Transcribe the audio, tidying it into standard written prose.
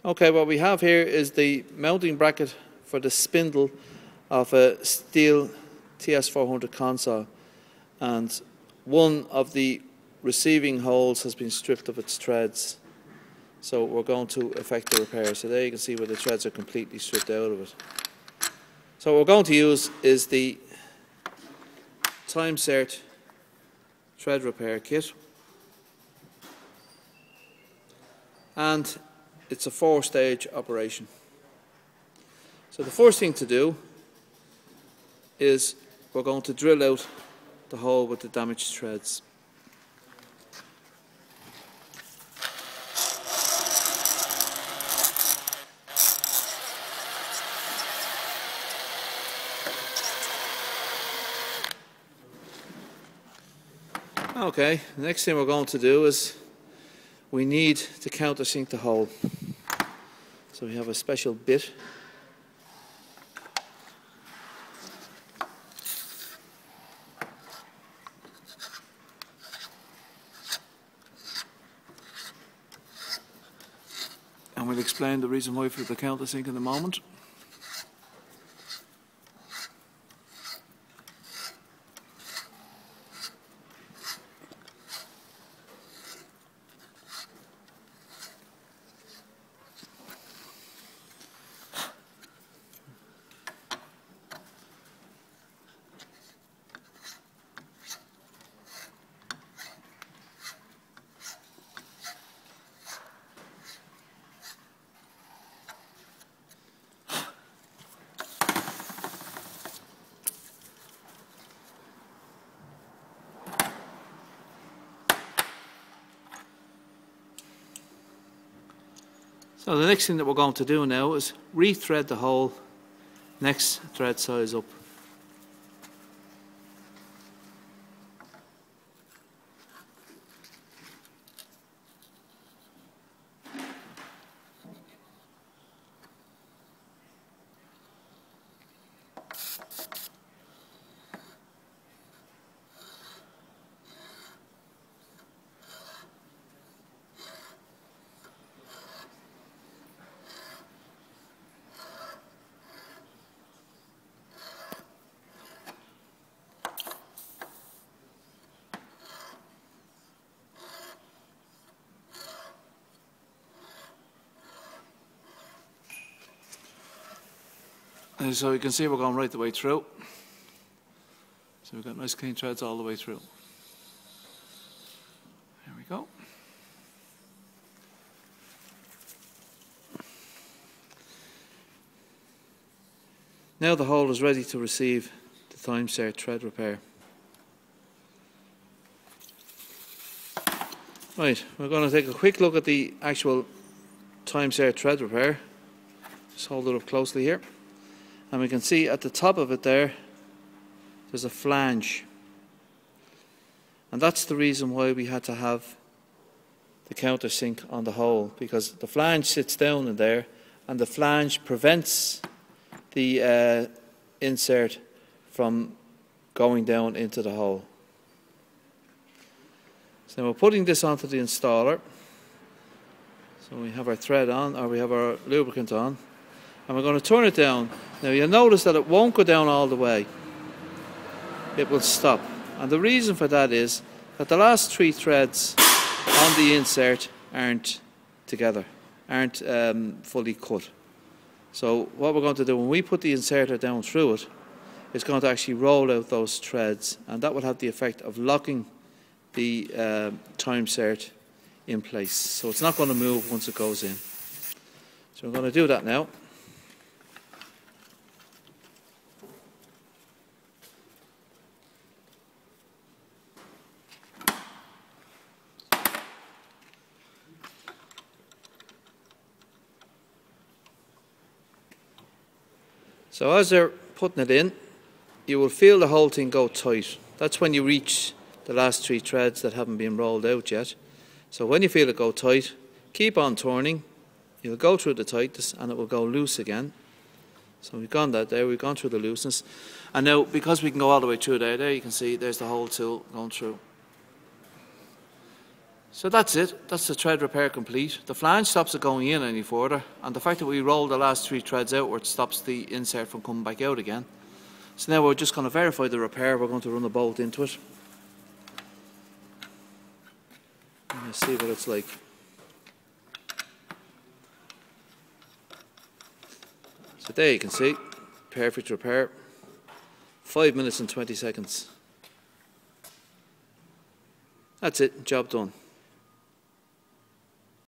Okay, what we have here is the mounting bracket for the spindle of a Stihl TS400 console, and one of the receiving holes has been stripped of its threads. So we're going to effect the repair. So there you can see where the threads are completely stripped out of it. So what we're going to use is the Time-Sert thread repair kit, and it's a 4-stage operation. So the first thing to do is we're going to drill out the hole with the damaged threads. Okay, the next thing we're going to do is we need to countersink the hole. So we have a special bit. And we'll explain the reason why for the countersink in a moment. So the next thing that we're going to do now is re-thread the hole next thread size up. And so you can see we're going right the way through. So we've got nice clean threads all the way through. There we go. Now the hole is ready to receive the Time-Sert thread repair. Right, we're going to take a quick look at the actual Time-Sert thread repair. Just hold it up closely here. And we can see at the top of it there's a flange. And that's the reason why we had to have the countersink on the hole, because the flange sits down in there and the flange prevents the insert from going down into the hole. So we're putting this onto the installer. So we have our thread on, or we have our lubricant on, and we're going to turn it down. Now you'll notice that it won't go down all the way. It will stop. And the reason for that is that the last 3 threads on the insert aren't together, aren't fully cut. So what we're going to do when we put the inserter down through it, it's going to actually roll out those threads, and that will have the effect of locking the Time-Sert in place. So it's not going to move once it goes in. So we're going to do that now. So as they're putting it in, you will feel the whole thing go tight. That's when you reach the last 3 threads that haven't been rolled out yet. So when you feel it go tight, keep on turning. You'll go through the tightness and it will go loose again. So we've gone that there, we've gone through the looseness. And now, because we can go all the way through there you can see there's the hole tool going through. So that's it, that's the thread repair complete. The flange stops it going in any further, and the fact that we rolled the last 3 threads outward stops the insert from coming back out again. So now we're just going to verify the repair. We're going to run a bolt into it. Let's see what it's like. So there you can see, perfect repair. 5 minutes and 20 seconds. That's it, job done.